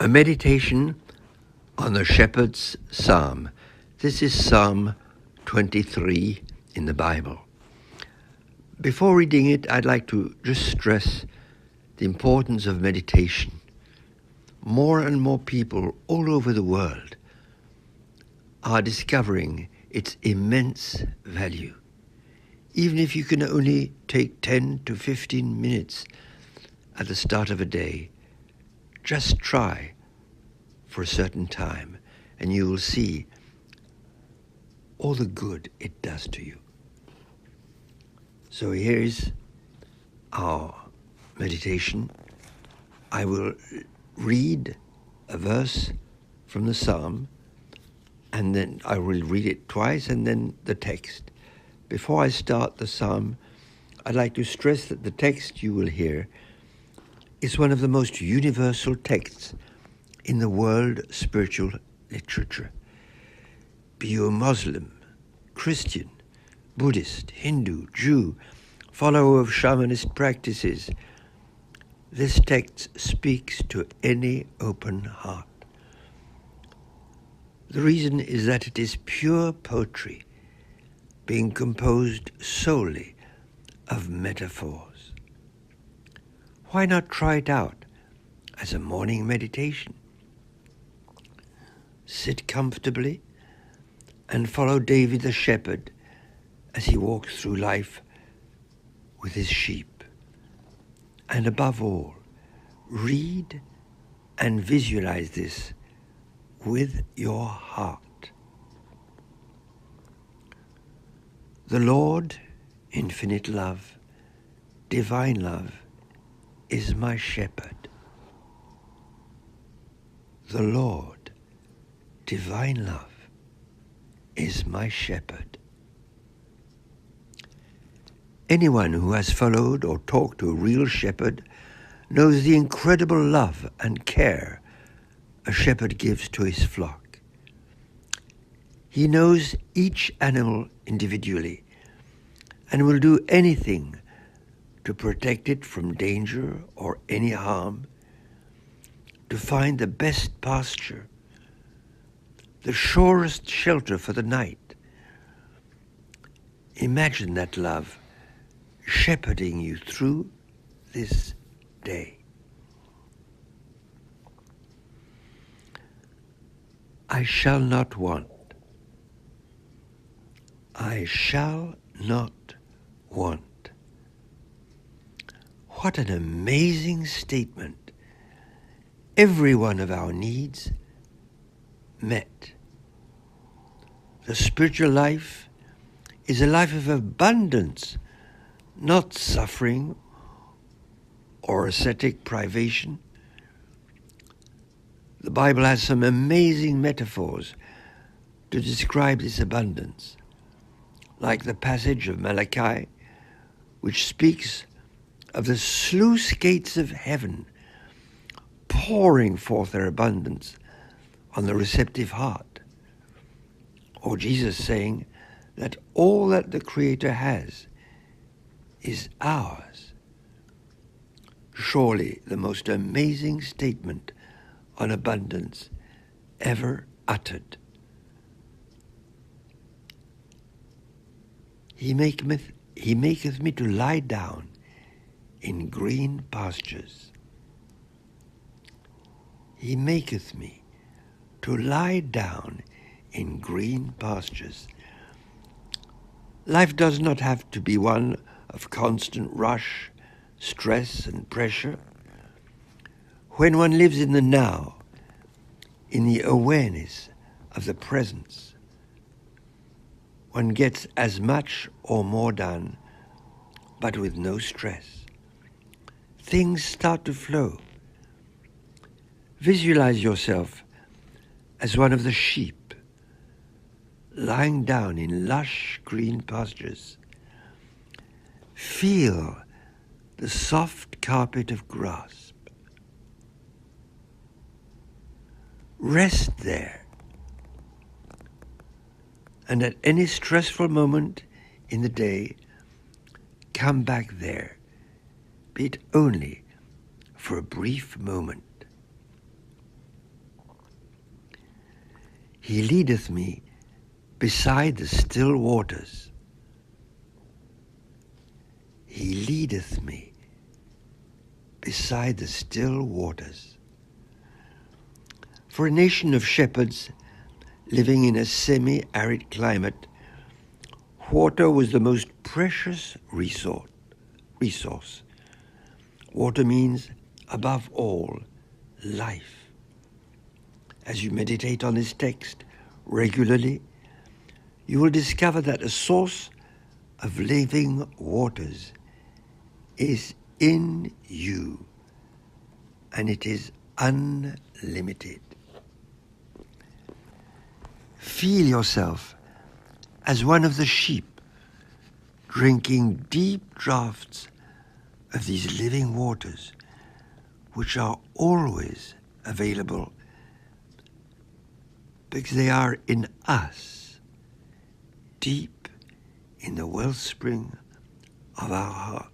A meditation on the Shepherd's Psalm. This is Psalm 23 in the Bible. Before reading it, I'd like to just stress the importance of meditation. More and more people all over the world are discovering its immense value. Even if you can only take 10 to 15 minutes at the start of a day, just try for a certain time and you will see all the good it does to you. So here's our meditation. I will read a verse from the psalm, and then I will read it twice and then the text. Before I start the psalm, I'd like to stress that the text you will hear is one of the most universal texts in the world spiritual literature. Be you a Muslim, Christian, Buddhist, Hindu, Jew, follower of shamanist practices, this text speaks to any open heart. The reason is that it is pure poetry, being composed solely of metaphors. Why not try it out as a morning meditation? Sit comfortably and follow David the shepherd as he walks through life with his sheep. And above all, read and visualize this with your heart. The Lord, infinite love, divine love, is my shepherd. The Lord, divine love, is my shepherd. Anyone who has followed or talked to a real shepherd knows the incredible love and care a shepherd gives to his flock. He knows each animal individually and will do anything to protect it from danger or any harm, to find the best pasture, the surest shelter for the night. Imagine that love shepherding you through this day. I shall not want. I shall not want. What an amazing statement. Every one of our needs met. The spiritual life is a life of abundance, not suffering or ascetic privation. The Bible has some amazing metaphors to describe this abundance, like the passage of Malachi, which speaks of the sluice gates of heaven pouring forth their abundance on the receptive heart, or Jesus saying that all that the Creator has is ours. Surely the most amazing statement on abundance ever uttered. He maketh me to lie down in green pastures. He maketh me to lie down in green pastures. Life does not have to be one of constant rush, stress, and pressure. When one lives in the now, in the awareness of the presence, one gets as much or more done, but with no stress. Things start to flow. Visualize yourself as one of the sheep, lying down in lush green pastures. Feel the soft carpet of grass. Rest there, and at any stressful moment in the day, come back there, be it only for a brief moment. He leadeth me beside the still waters. He leadeth me beside the still waters. For a nation of shepherds living in a semi-arid climate, water was the most precious resource. Water means, above all, life. As you meditate on this text regularly, you will discover that a source of living waters is in you, and it is unlimited. Feel yourself as one of the sheep drinking deep draughts of these living waters, which are always available because they are in us, deep in the wellspring of our heart.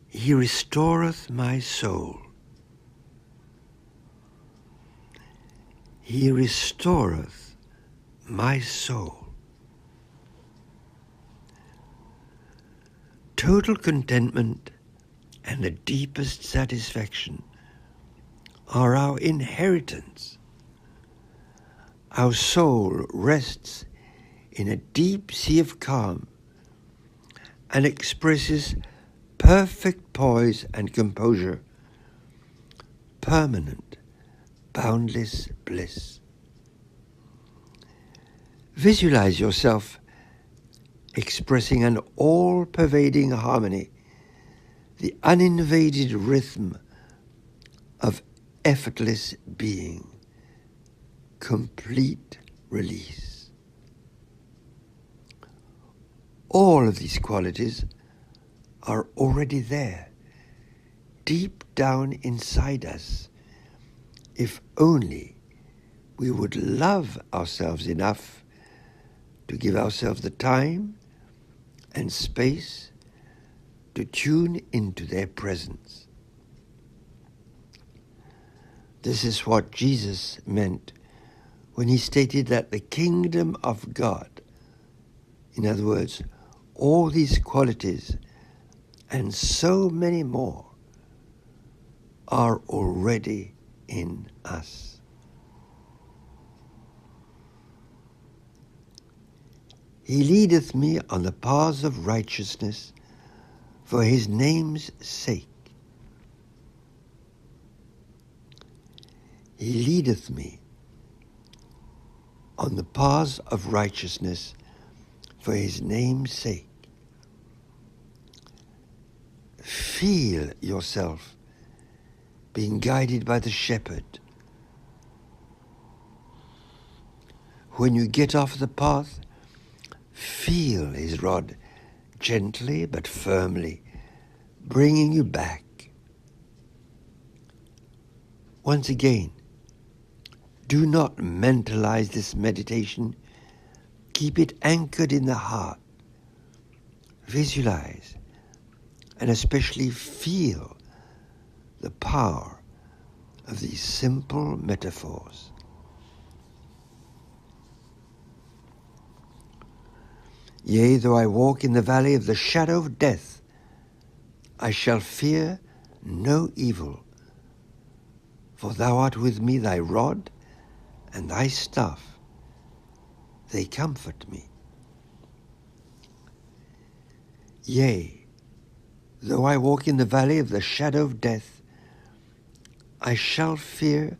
He restoreth my soul. He restoreth my soul. Total contentment and the deepest satisfaction are our inheritance. Our soul rests in a deep sea of calm and expresses perfect poise and composure, permanent, boundless bliss. Visualize yourself expressing an all-pervading harmony, the uninvaded rhythm of effortless being, complete release. All of these qualities are already there, deep down inside us, if only we would love ourselves enough to give ourselves the time and space to tune into their presence. This is what Jesus meant when he stated that the kingdom of God, in other words, all these qualities and so many more, are already in us. He leadeth me on the paths of righteousness for his name's sake. He leadeth me on the paths of righteousness for his name's sake. Feel yourself being guided by the shepherd. When you get off the path, feel his rod gently but firmly bringing you back. Once again, do not mentalize this meditation. Keep it anchored in the heart. Visualize and especially feel the power of these simple metaphors. Yea, though I walk in the valley of the shadow of death, I shall fear no evil, for thou art with me, thy rod and thy staff, they comfort me. Yea, though I walk in the valley of the shadow of death, I shall fear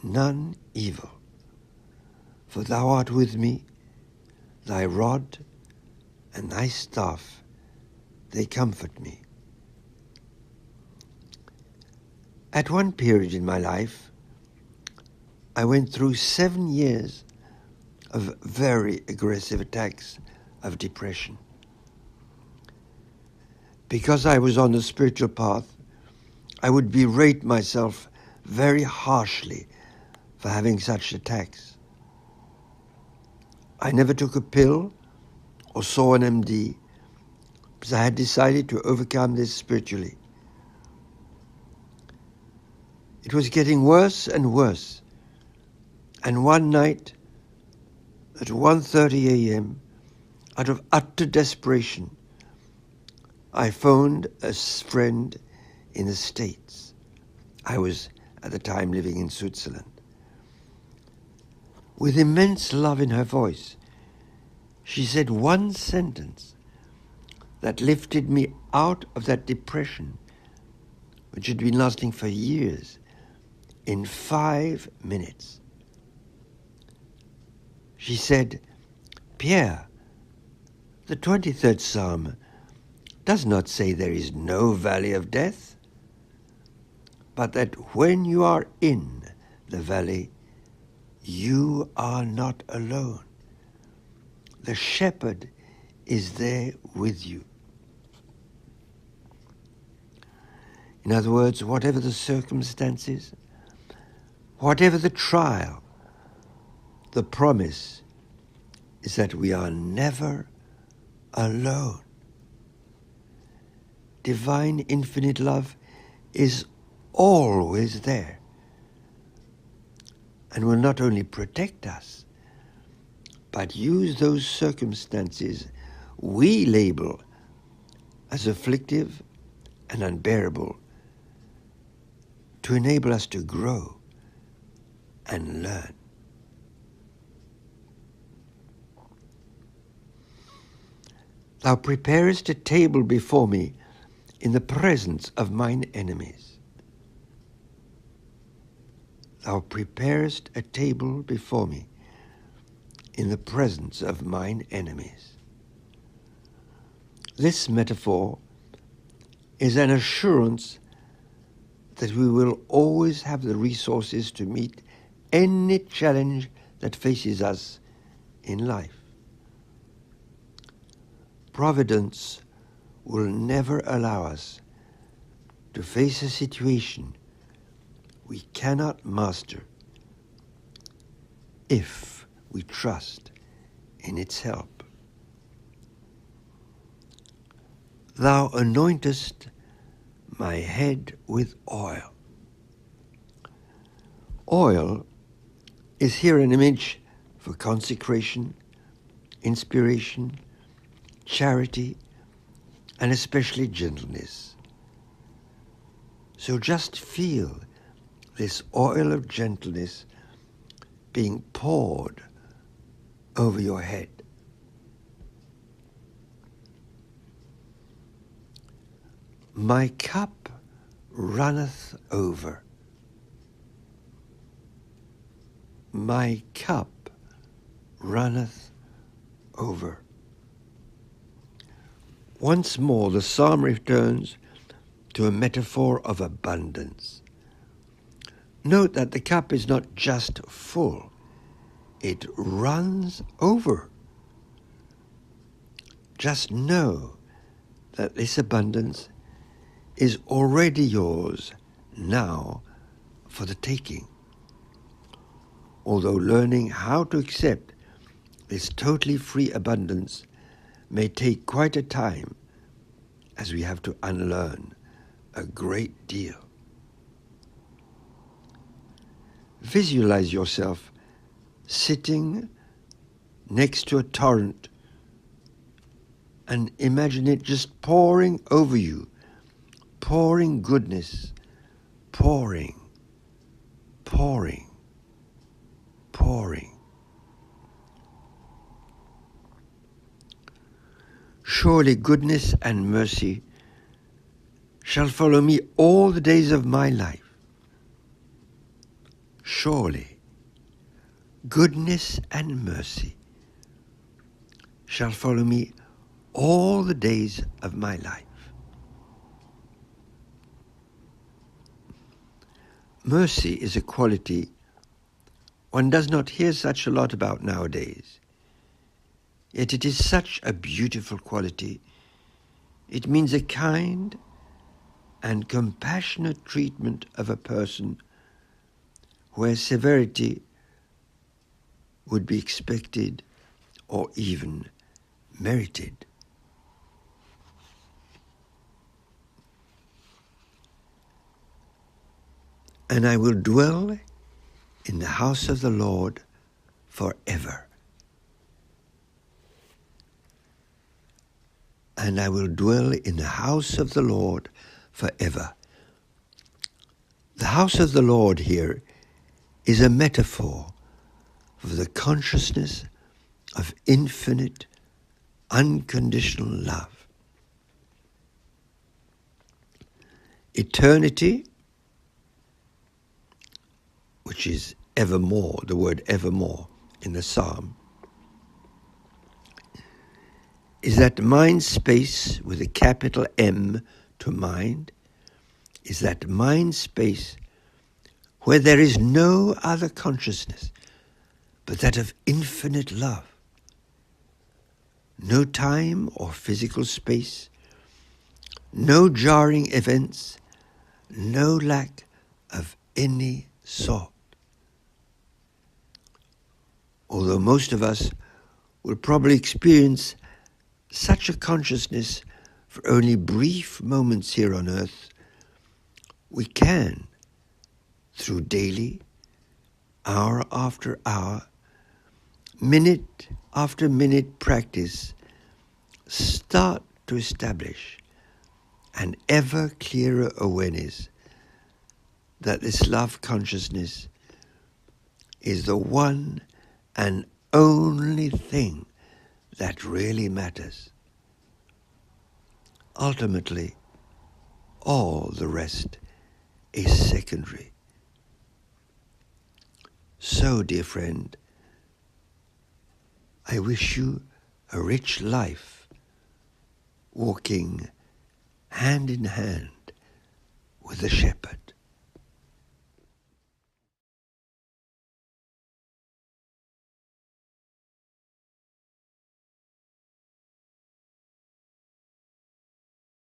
none evil, for thou art with me, thy rod and thy staff, they comfort me. At one period in my life, I went through 7 years of very aggressive attacks of depression. Because I was on the spiritual path, I would berate myself very harshly for having such attacks. I never took a pill or saw an MD because I had decided to overcome this spiritually. It was getting worse and worse. And one night, at 1:30 a.m., out of utter desperation, I phoned a friend in the States. I was at the time living in Switzerland. With immense love in her voice, she said one sentence that lifted me out of that depression, which had been lasting for years, in 5 minutes. She said, "Pierre, the 23rd Psalm does not say there is no valley of death, but that when you are in the valley, you are not alone. The shepherd is there with you." In other words, whatever the circumstances, whatever the trial, the promise is that we are never alone. Divine infinite love is always there and will not only protect us, but use those circumstances we label as afflictive and unbearable to enable us to grow and learn. Thou preparest a table before me in the presence of mine enemies. Thou preparest a table before me in the presence of mine enemies. This metaphor is an assurance that we will always have the resources to meet any challenge that faces us in life. Providence will never allow us to face a situation we cannot master if we trust in its help. Thou anointest my head with oil. Oil is here an image for consecration, inspiration, charity, and especially gentleness. So just feel this oil of gentleness being poured over your head. My cup runneth over. My cup runneth over. Once more, the psalm returns to a metaphor of abundance. Note that the cup is not just full, it runs over. Just know that this abundance is already yours now for the taking. Although learning how to accept this totally free abundance may take quite a time, as we have to unlearn a great deal. Visualize yourself sitting next to a torrent and imagine it just pouring over you, pouring goodness, pouring, pouring, pouring. Surely goodness and mercy shall follow me all the days of my life. Surely goodness and mercy shall follow me all the days of my life. Mercy is a quality one does not hear such a lot about nowadays. Yet it is such a beautiful quality. It means a kind and compassionate treatment of a person where severity would be expected or even merited. and I will dwell in the house of the Lord forever. And I will dwell in the house of the Lord forever. The house of the Lord here is a metaphor for the consciousness of infinite, unconditional love. Eternity, which is evermore, the word evermore in the psalm, is that mind space with a capital M to mind, is that mind space where there is no other consciousness but that of infinite love. No time or physical space, no jarring events, no lack of any sort. Although most of us will probably experience such a consciousness for only brief moments here on earth, we can, through daily, hour after hour, minute after minute practice, start to establish an ever clearer awareness that this love consciousness is the one and only thing that really matters. Ultimately, all the rest is secondary. So, dear friend, I wish you a rich life, walking hand in hand with the shepherd.